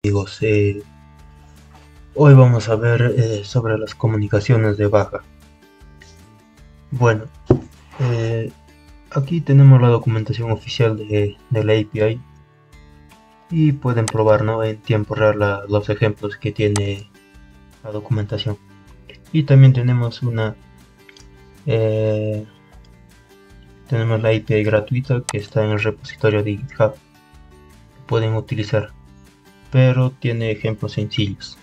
amigos? Hoy vamos a ver sobre las comunicaciones de baja. Bueno, eh, aquí tenemos la documentación oficial de la API y pueden probar, ¿no?, en tiempo real los ejemplos que tiene la documentación. Y también eh, tenemos la API gratuita que está en el repositorio de GitHub, que pueden utilizar, pero tiene ejemplos sencillos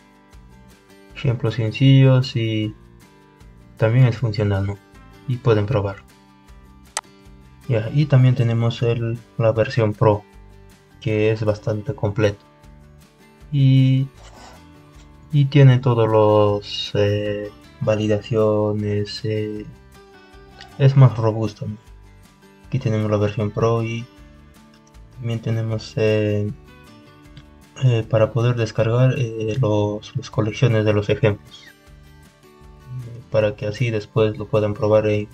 y también es funcional, ¿no? Y pueden probar. Ya, y también tenemos la versión Pro, que es bastante completo y, y tiene todos los validaciones, es más robusto, ¿no? Aquí tenemos la versión Pro y también tenemos para poder descargar las colecciones de los ejemplos, para que así después lo puedan probar en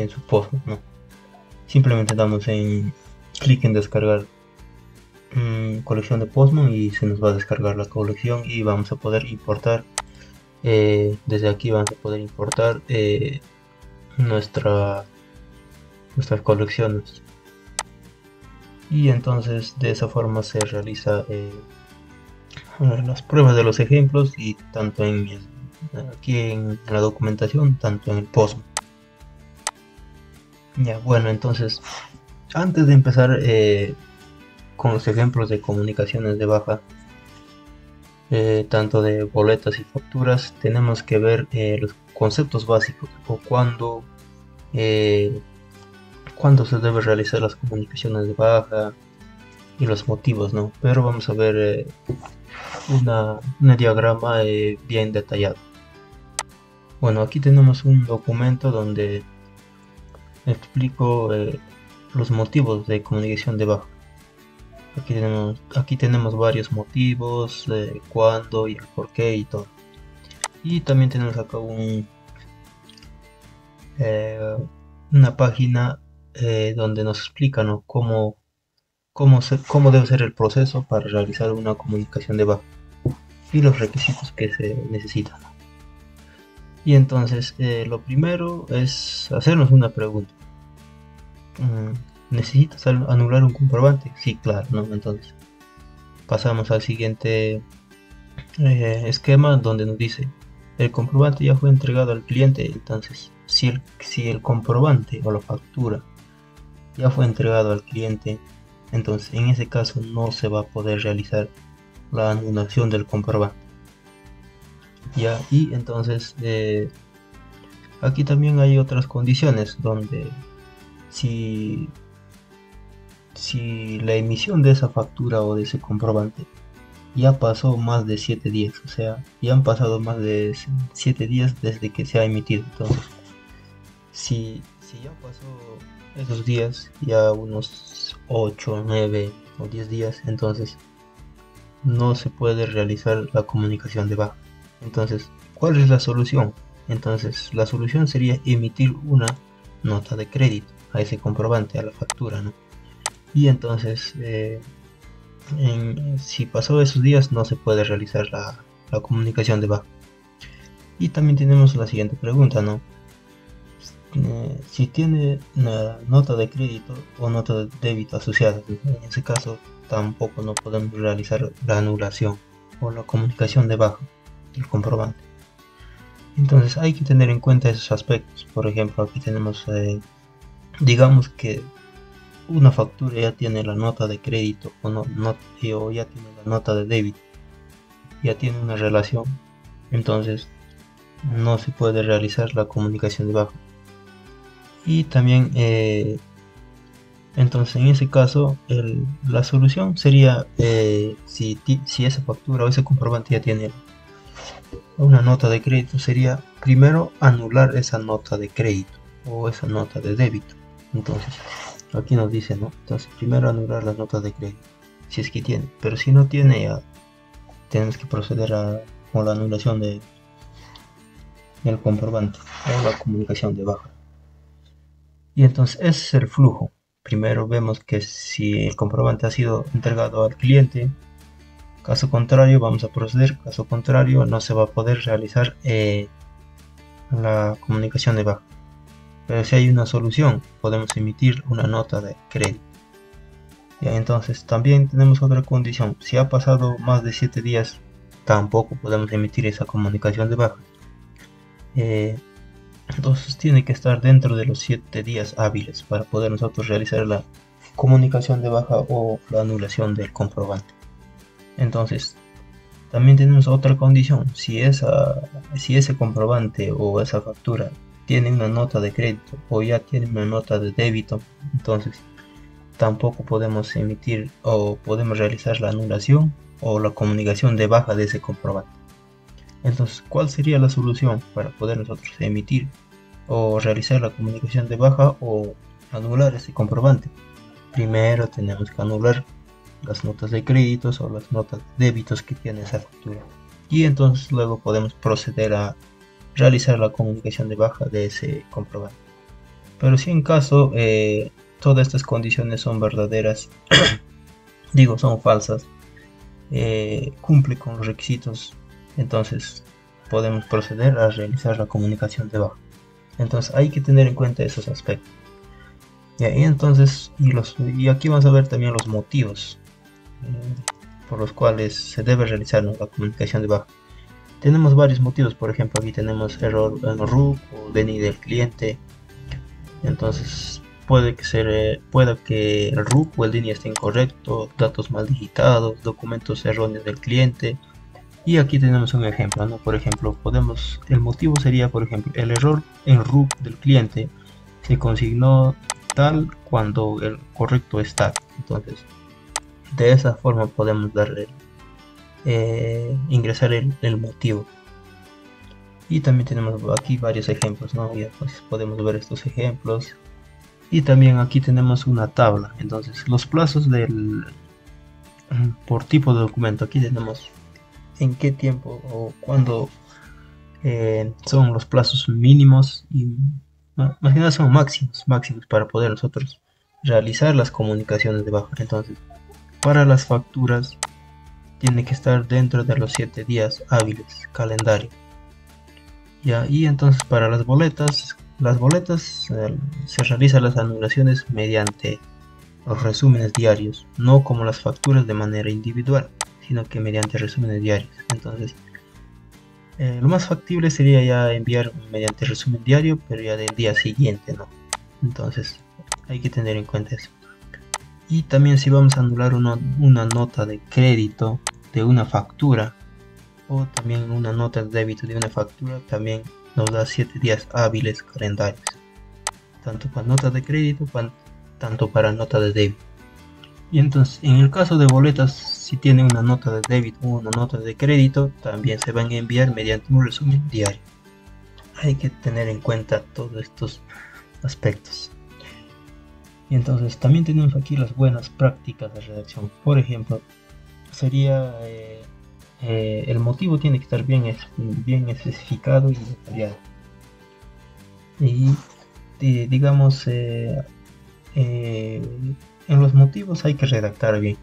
su post, ¿no? Simplemente damos en clic en descargar colección de Postman y se nos va a descargar la colección y vamos a poder importar, desde aquí vamos a poder importar nuestras colecciones, y entonces de esa forma se realiza las pruebas de los ejemplos, y tanto aquí en la documentación, tanto en el Postman. Ya, bueno, entonces antes de empezar con los ejemplos de comunicaciones de baja, tanto de boletas y facturas, tenemos que ver los conceptos básicos o cuándo se debe realizar las comunicaciones de baja y los motivos, ¿no? Pero vamos a ver un diagrama bien detallado. Bueno, aquí tenemos un documento donde explico los motivos de comunicación de baja. Aquí tenemos varios motivos, cuándo y el por qué y todo. Y también tenemos acá una página donde nos explica, ¿no?, cómo debe ser el proceso para realizar una comunicación de baja y los requisitos que se necesitan. Y entonces lo primero es hacernos una pregunta. ¿Necesitas anular un comprobante? Sí, claro, ¿no? Entonces pasamos al siguiente esquema, donde nos dice: el comprobante ya fue entregado al cliente. Entonces, si el comprobante o la factura ya fue entregado al cliente, entonces en ese caso no se va a poder realizar la anulación del comprobante. Ya, y entonces aquí también hay otras condiciones donde si la emisión de esa factura o de ese comprobante ya pasó más de 7 días, o sea, ya han pasado más de 7 días desde que se ha emitido. Entonces, si ya pasó esos días, ya unos 8, 9 o 10 días, entonces no se puede realizar la comunicación de baja. Entonces, ¿cuál es la solución? Entonces, la solución sería emitir una nota de crédito a ese comprobante, a la factura, ¿no? Y entonces, si pasó esos días, no se puede realizar la comunicación de baja. Y también tenemos la siguiente pregunta, ¿no? Si tiene una nota de crédito o nota de débito asociada, en ese caso tampoco no podemos realizar la anulación o la comunicación de baja del comprobante. Entonces hay que tener en cuenta esos aspectos. Por ejemplo, aquí tenemos, digamos que una factura ya tiene la nota de crédito o ya tiene la nota de débito, ya tiene una relación, entonces no se puede realizar la comunicación de baja. Y también entonces en ese caso la solución sería, si esa factura o ese comprobante ya tiene una nota de crédito, sería primero anular esa nota de crédito o esa nota de débito. Entonces aquí nos dice, ¿no? Entonces primero anular las notas de crédito, si es que tiene, pero si no tiene, ya tenemos que proceder con la anulación del comprobante o la comunicación de baja. Y entonces ese es el flujo. Primero vemos que si el comprobante ha sido entregado al cliente, Caso contrario, vamos a proceder. Caso contrario, no se va a poder realizar la comunicación de baja. Pero si hay una solución, podemos emitir una nota de crédito. Ya, entonces también tenemos otra condición. Si ha pasado más de 7 días, tampoco podemos emitir esa comunicación de baja. Entonces tiene que estar dentro de los 7 días hábiles para poder nosotros realizar la comunicación de baja o la anulación del comprobante. Entonces también tenemos otra condición. Si ese comprobante o esa factura tiene una nota de crédito o ya tiene una nota de débito, entonces tampoco podemos emitir o podemos realizar la anulación o la comunicación de baja de ese comprobante. Entonces, ¿cuál sería la solución para poder nosotros emitir o realizar la comunicación de baja o anular ese comprobante? Primero tenemos que anular las notas de créditos o las notas de débitos que tiene esa factura, y entonces luego podemos proceder a realizar la comunicación de baja de ese comprobante. Pero si en caso todas estas condiciones son verdaderas, digo, son falsas, cumple con los requisitos, entonces podemos proceder a realizar la comunicación de baja. Entonces hay que tener en cuenta esos aspectos. Y entonces, y aquí vamos a ver también los motivos por los cuales se debe realizar, ¿no?, la comunicación de baja. Tenemos varios motivos. Por ejemplo, aquí tenemos error en RUC o DNI del cliente. Entonces puede que el RUC o el DNI esté incorrecto, datos mal digitados, documentos erróneos del cliente. Y aquí tenemos un ejemplo, ¿no? Por ejemplo, el motivo sería, por ejemplo, el error en RUC del cliente se consignó tal cuando el correcto está. Entonces, de esa forma podemos ingresar el motivo. Y también tenemos aquí varios ejemplos, ¿no? Ya pues podemos ver estos ejemplos. Y también aquí tenemos una tabla. Entonces, los plazos por tipo de documento. Aquí tenemos en qué tiempo o cuándo son los plazos mínimos y más que nada son máximos para poder nosotros realizar las comunicaciones de baja. Entonces, para las facturas tiene que estar dentro de los 7 días hábiles calendario. Ya, y entonces para las boletas se realizan las anulaciones mediante los resúmenes diarios, no como las facturas de manera individual, sino que mediante resúmenes diarios. Entonces, lo más factible sería ya enviar mediante resumen diario, pero ya del día siguiente, ¿no? Entonces, hay que tener en cuenta eso. Y también si vamos a anular una nota de crédito de una factura, o también una nota de débito de una factura, también nos da 7 días hábiles calendarios, tanto para nota de crédito, tanto para nota de débito. Y entonces, en el caso de boletas, si tiene una nota de débito o una nota de crédito, también se van a enviar mediante un resumen diario. Hay que tener en cuenta todos estos aspectos. Y entonces también tenemos aquí las buenas prácticas de redacción. Por ejemplo, sería el motivo tiene que estar bien especificado y detallado. Y digamos, en los motivos hay que redactar bien.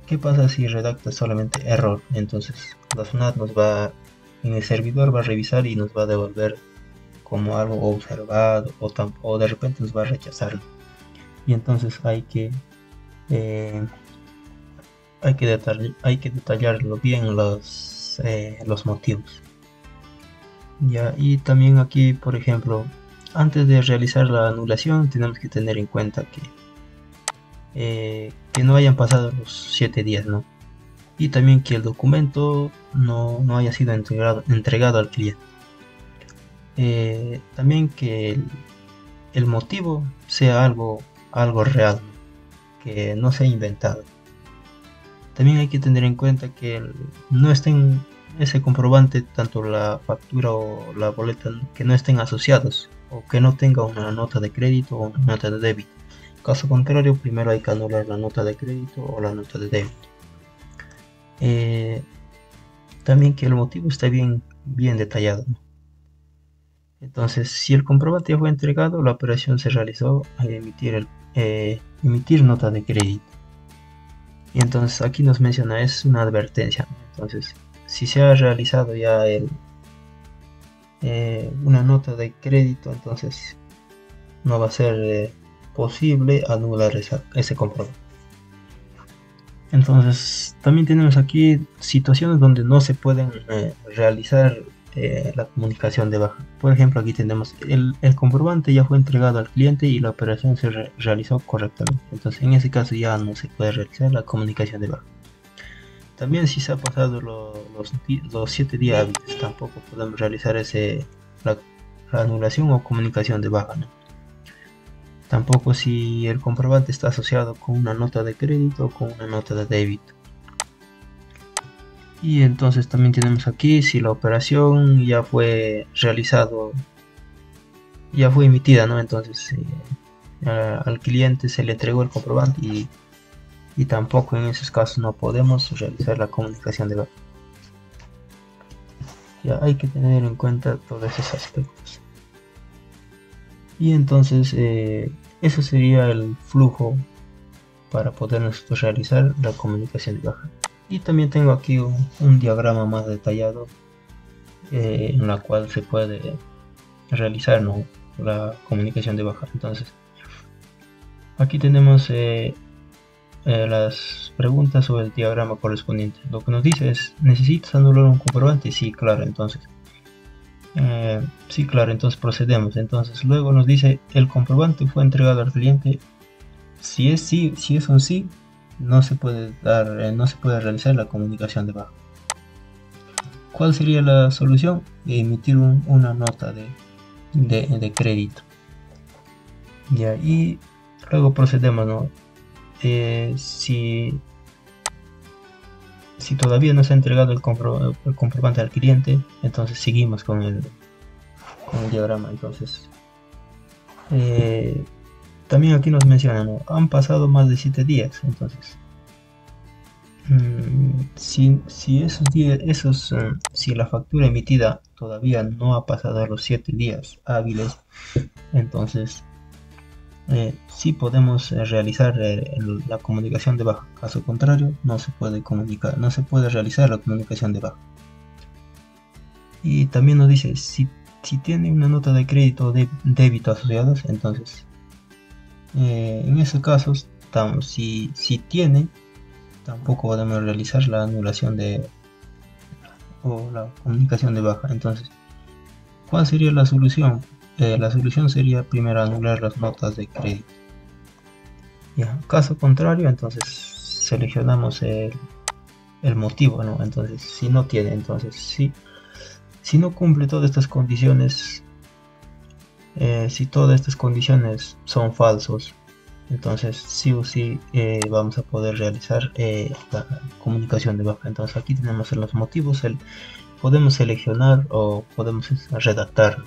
¿Qué pasa si redacta solamente error? Entonces la SUNAT en el servidor va a revisar y nos va a devolver como algo observado o de repente nos va a rechazar. Y entonces hay que detallarlo bien los motivos. Ya, y también aquí, por ejemplo, antes de realizar la anulación tenemos que tener en cuenta que no hayan pasado los 7 días, ¿no? Y también que el documento no haya sido entregado al cliente. También que el motivo sea algo real, ¿no?, que no sea inventado. También hay que tener en cuenta que no estén ese comprobante, tanto la factura o la boleta, que no estén asociados o que no tenga una nota de crédito o una nota de débito. Caso contrario, primero hay que anular la nota de crédito o la nota de débito. También que el motivo esté bien detallado, ¿no? Entonces, si el comprobante ya fue entregado, la operación se realizó al emitir nota de crédito. Y entonces aquí nos menciona, es una advertencia, ¿no? Entonces, si se ha realizado ya una nota de crédito, entonces no va a ser posible anular ese comprobante. Entonces, también tenemos aquí situaciones donde no se pueden realizar la comunicación de baja. Por ejemplo, aquí tenemos el comprobante ya fue entregado al cliente y la operación se realizó correctamente. Entonces, en ese caso ya no se puede realizar la comunicación de baja. También si se ha pasado los 7 días hábiles, tampoco podemos realizar la anulación o comunicación de baja, ¿no? Tampoco si el comprobante está asociado con una nota de crédito o con una nota de débito. Y entonces también tenemos aquí si la operación ya fue realizado, ya fue emitida, ¿no? Entonces al cliente se le entregó el comprobante y tampoco en esos casos no podemos realizar la comunicación de baja. Ya hay que tener en cuenta todos esos aspectos. Y entonces eso sería el flujo para poder nosotros realizar la comunicación de baja. Y también tengo aquí un diagrama más detallado en la cual se puede realizar, ¿no?, la comunicación de baja. Entonces aquí tenemos las preguntas sobre el diagrama correspondiente. Lo que nos dice es: ¿necesitas anular un comprobante? Sí, claro. Entonces sí, claro, entonces procedemos. Entonces luego nos dice: el comprobante fue entregado al cliente. Si es un sí, no se puede realizar la comunicación de baja. ¿Cuál sería la solución? Emitir una nota de crédito. Ya, y luego procedemos, ¿no? Si todavía no se ha entregado el comprobante al cliente, entonces seguimos con el diagrama. Entonces también aquí nos menciona, ¿no?, han pasado más de 7 días. Entonces si esos días, si la factura emitida todavía no ha pasado los 7 días hábiles, entonces sí podemos realizar la comunicación de baja. Caso contrario, no se puede realizar la comunicación de baja. Y también nos dice si tiene una nota de crédito o de débito asociados. Entonces en esos casos, si tiene, tampoco podemos realizar la anulación o la comunicación de baja. Entonces, ¿cuál sería la solución? La solución sería primero anular las notas de crédito. Ya, caso contrario, entonces seleccionamos el motivo, ¿no? Entonces, si no tiene, entonces si no cumple todas estas condiciones, si todas estas condiciones son falsos, entonces sí o sí vamos a poder realizar la comunicación de baja. Entonces aquí tenemos en los motivos, podemos seleccionar o podemos redactar.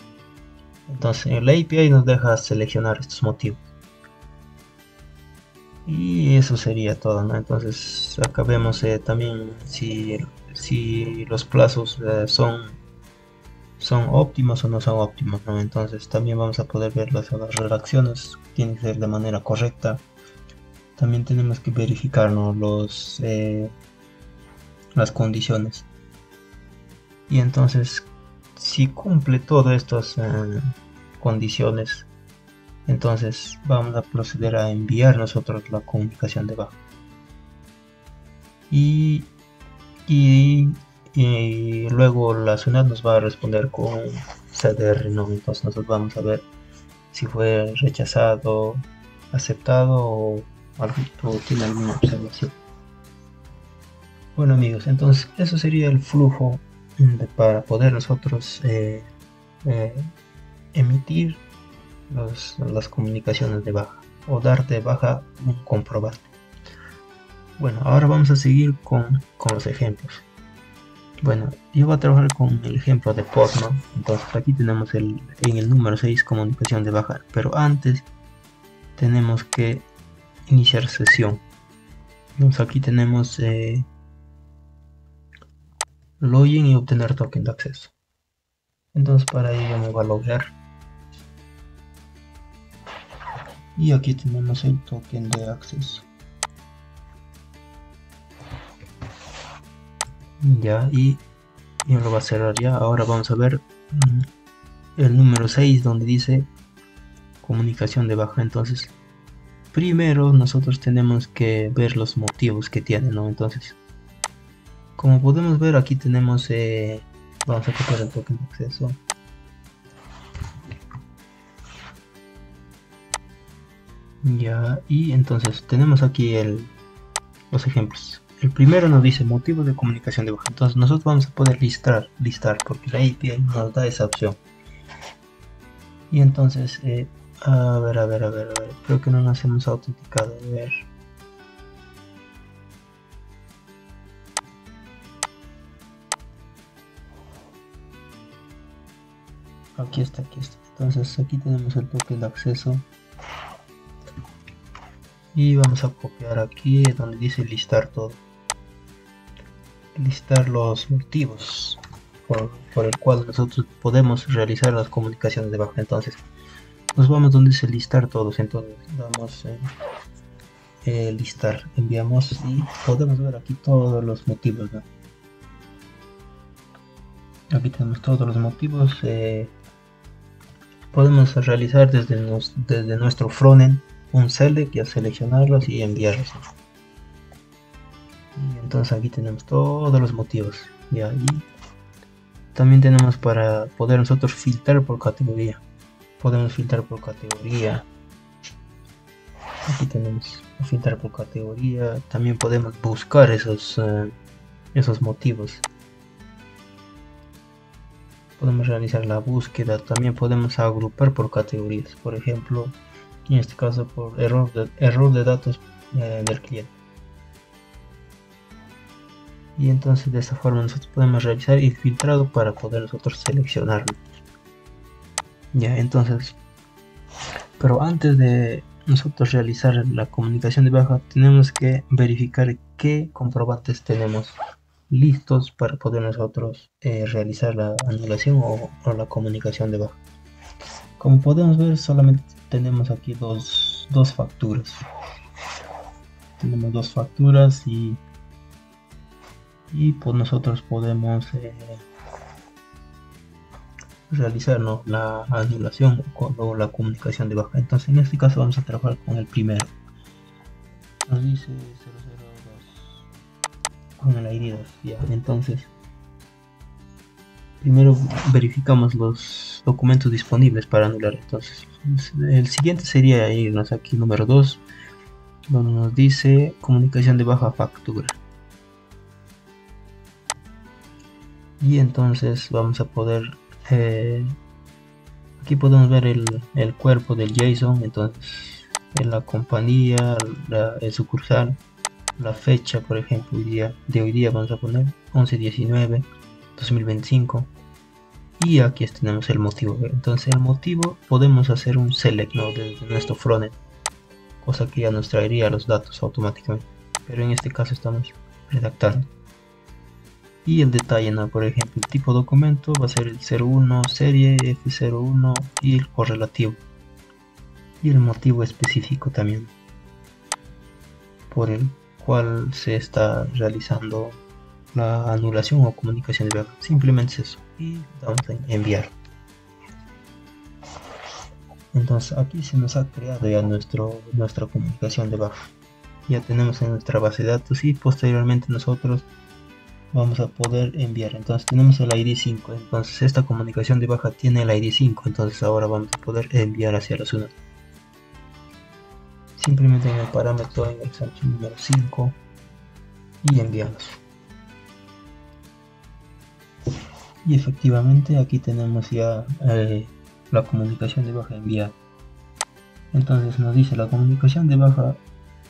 Entonces la API nos deja seleccionar estos motivos. Y eso sería todo, ¿no? Entonces acá vemos también si los plazos son óptimos o no son óptimos, ¿no? Entonces también vamos a poder ver las redacciones, tienen que ser de manera correcta. También tenemos que verificar, ¿no?, las condiciones. Y entonces si cumple todas estas condiciones, entonces vamos a proceder a enviar nosotros la comunicación de baja. Y luego la SUNAT nos va a responder con CDR, ¿no? Entonces nosotros vamos a ver si fue rechazado, aceptado o tiene alguna observación. Bueno, amigos, entonces eso sería el flujo para poder nosotros emitir las comunicaciones de baja o dar de baja un comprobante. Bueno, ahora vamos a seguir con los ejemplos. Bueno, yo voy a trabajar con el ejemplo de POD, ¿no? Entonces aquí tenemos en el número 6 comunicación de baja, pero antes tenemos que iniciar sesión. Entonces aquí tenemos login y obtener token de acceso. Entonces para ello me voy a loguear y aquí tenemos el token de acceso. Ya, y lo va a cerrar ya. Ahora vamos a ver el número 6 donde dice comunicación de baja. Entonces primero nosotros tenemos que ver los motivos que tiene, ¿no? Entonces, como podemos ver aquí tenemos, vamos a copiar el token de acceso. Ya, y entonces tenemos aquí los ejemplos. El primero nos dice motivos de comunicación de baja. Entonces nosotros vamos a poder listar porque la API nos da esa opción. Y entonces, a ver, creo que no nos hemos autenticado. A ver. Aquí está. Entonces aquí tenemos el token de acceso. Y vamos a copiar aquí donde dice listar todo. Listar los motivos por el cual nosotros podemos realizar las comunicaciones de baja. Entonces nos vamos donde dice listar todos. Entonces damos listar, enviamos y podemos ver aquí todos los motivos, ¿no? Aquí tenemos todos los motivos. Podemos realizar desde nuestro frontend un select y a seleccionarlos y enviarlos. Y entonces aquí tenemos todos los motivos. Ya, y también tenemos para poder nosotros filtrar por categoría. Podemos filtrar por categoría. Aquí tenemos filtrar por categoría. También podemos buscar esos motivos. Podemos realizar la búsqueda. También podemos agrupar por categorías. Por ejemplo, en este caso por error de datos del cliente. Y entonces de esta forma nosotros podemos realizar el filtrado para poder nosotros seleccionarlo. Ya, entonces, pero antes de nosotros realizar la comunicación de baja, tenemos que verificar qué comprobantes tenemos listos para poder nosotros realizar la anulación o la comunicación de baja. Como podemos ver, solamente tenemos aquí dos facturas. Tenemos dos facturas y pues nosotros podemos realizar, ¿no?, la anulación o la comunicación de baja. Entonces en este caso vamos a trabajar con el primero. Nos dice 002 con el ID 2. Ya, entonces primero verificamos los documentos disponibles para anular. Entonces el siguiente sería irnos aquí número 2, donde nos dice comunicación de baja factura. Y entonces vamos a poder aquí podemos ver el cuerpo del JSON. Entonces en la compañía, el sucursal, la fecha, por ejemplo, de hoy día vamos a poner 11/19/2025 y aquí tenemos el motivo. Entonces el motivo podemos hacer un select, ¿no?, desde nuestro frontend, cosa que ya nos traería los datos automáticamente, pero en este caso estamos redactando. Y el detalle, ¿no?, por ejemplo, el tipo de documento va a ser el 01 serie F01 y el correlativo y el motivo específico también por el cual se está realizando la anulación o comunicación de baja. Simplemente es eso y damos en enviar. Entonces aquí se nos ha creado ya nuestra comunicación de baja. Ya tenemos en nuestra base de datos y posteriormente nosotros vamos a poder enviar. Entonces tenemos el ID 5. Entonces esta comunicación de baja tiene el ID 5. Entonces ahora vamos a poder enviar hacia la zona. Simplemente en el parámetro en el sanction número 5 y enviamos. Y efectivamente aquí tenemos ya la comunicación de baja enviada. Entonces nos dice la comunicación de baja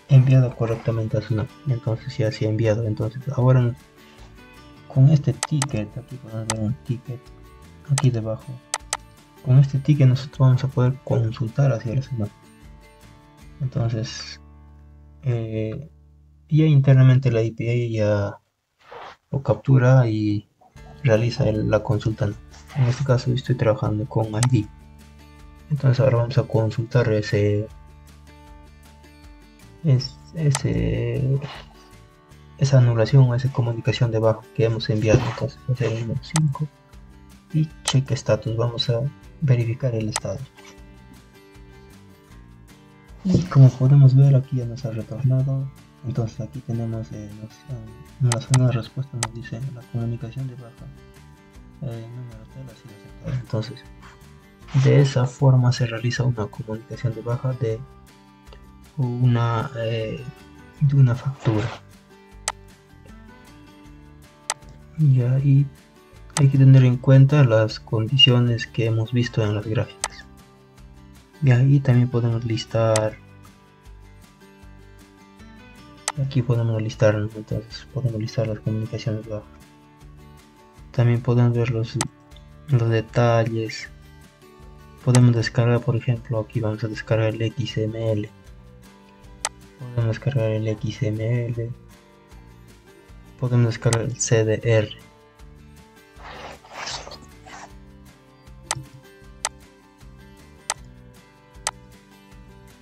enviada correctamente a Synapse. Entonces ya se ha enviado. Entonces ahora con este ticket, aquí podemos ver un ticket aquí debajo. Con este ticket nosotros vamos a poder consultar hacia el Synapse. Entonces ya internamente la API ya lo captura y realiza la consulta. En este caso estoy trabajando con ID. Entonces ahora vamos a consultar ese esa anulación o esa comunicación de baja que hemos enviado. Entonces va a ser el número 5 y check status. Vamos a verificar el estado. Y como podemos ver, aquí ya nos ha retornado. Entonces aquí tenemos en la zona de respuesta nos dice la comunicación de baja número tal ha sido aceptada. Entonces de esa forma se realiza una comunicación de baja de una factura. Ya, y hay que tener en cuenta las condiciones que hemos visto en las gráficas. Y ahí también podemos listar. Aquí podemos listar, ¿no? Entonces podemos listar las comunicaciones de baja. También podemos ver los detalles. Podemos descargar, por ejemplo, aquí vamos a descargar el XML. Podemos descargar el XML. Podemos descargar el CDR.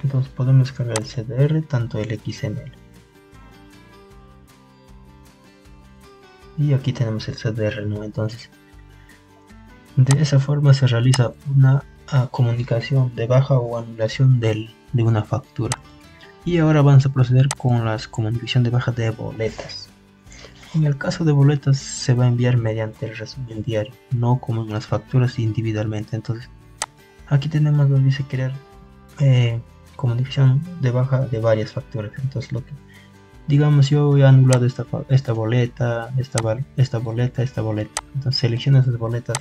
Entonces podemos descargar el CDR, tanto el XML. Y aquí tenemos el CDR, ¿no? Entonces, de esa forma se realiza una comunicación de baja o anulación de una factura. Y ahora vamos a proceder con la comunicación de baja de boletas. En el caso de boletas se va a enviar mediante el resumen diario, no como en las facturas individualmente. Entonces, aquí tenemos donde dice crear comunicación de baja de varias facturas. Entonces, lo que digamos, yo he anulado esta boleta, esta boleta. Entonces selecciono esas boletas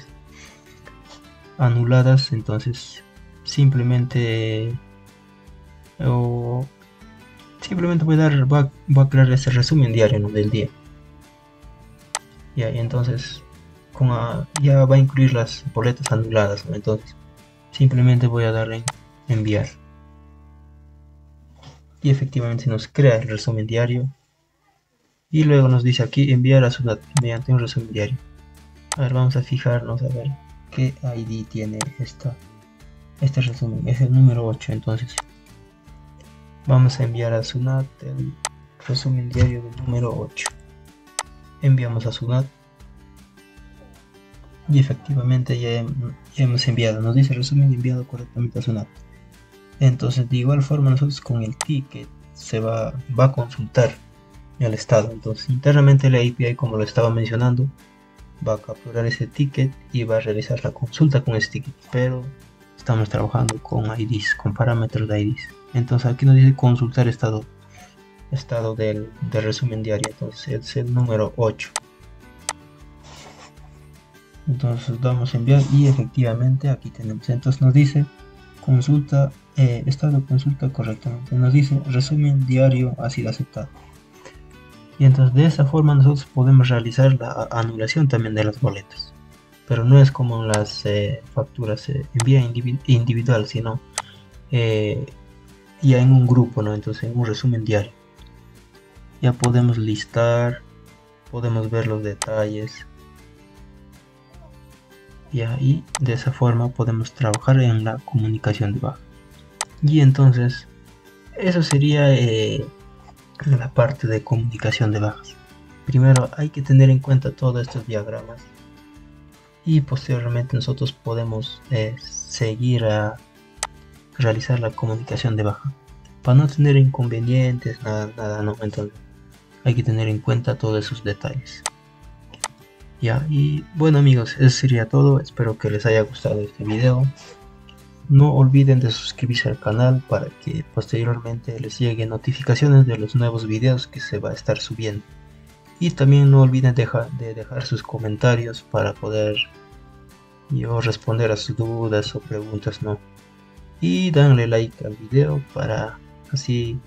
anuladas. Entonces simplemente voy a crear ese resumen diario, ¿no? Del día. Y entonces ya va a incluir las boletas anuladas, ¿no? Entonces simplemente voy a darle en enviar. Y efectivamente nos crea el resumen diario. Y luego nos dice aquí enviar a SUNAT mediante un resumen diario. A ver, vamos a fijarnos a ver qué ID tiene este resumen. Es el número 8. Entonces vamos a enviar a SUNAT el resumen diario del número 8. Enviamos a SUNAT. Y efectivamente ya hemos enviado. Nos dice resumen enviado correctamente a SUNAT. Entonces de igual forma nosotros con el ticket se va a consultar el estado. Entonces internamente la API, como lo estaba mencionando, va a capturar ese ticket y va a realizar la consulta con ese ticket, pero estamos trabajando con IDs, con parámetros de IDs. Entonces aquí nos dice consultar estado del resumen diario. Entonces es el número 8. Entonces damos a enviar y efectivamente aquí tenemos. Entonces nos dice consulta, estado de consulta correctamente. Nos dice resumen diario ha sido aceptado. Y entonces de esa forma nosotros podemos realizar la anulación también de las boletas. Pero no es como en las facturas se envía individual, sino ya en un grupo, ¿no? Entonces en un resumen diario. Ya podemos listar, podemos ver los detalles. Y de esa forma podemos trabajar en la comunicación de baja. Y entonces eso sería la parte de comunicación de bajas. Primero hay que tener en cuenta todos estos diagramas y posteriormente nosotros podemos seguir a realizar la comunicación de baja para no tener inconvenientes, nada, no. Entonces hay que tener en cuenta todos esos detalles. Ya, y bueno amigos, eso sería todo. Espero que les haya gustado este video. No olviden de suscribirse al canal para que posteriormente les lleguen notificaciones de los nuevos videos que se va a estar subiendo. Y también no olviden de dejar sus comentarios para poder yo responder a sus dudas o preguntas, ¿no? Y danle like al video para así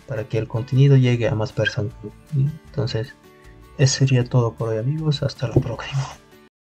para que el contenido llegue a más personas, ¿no? Entonces eso sería todo por hoy amigos, hasta la próxima.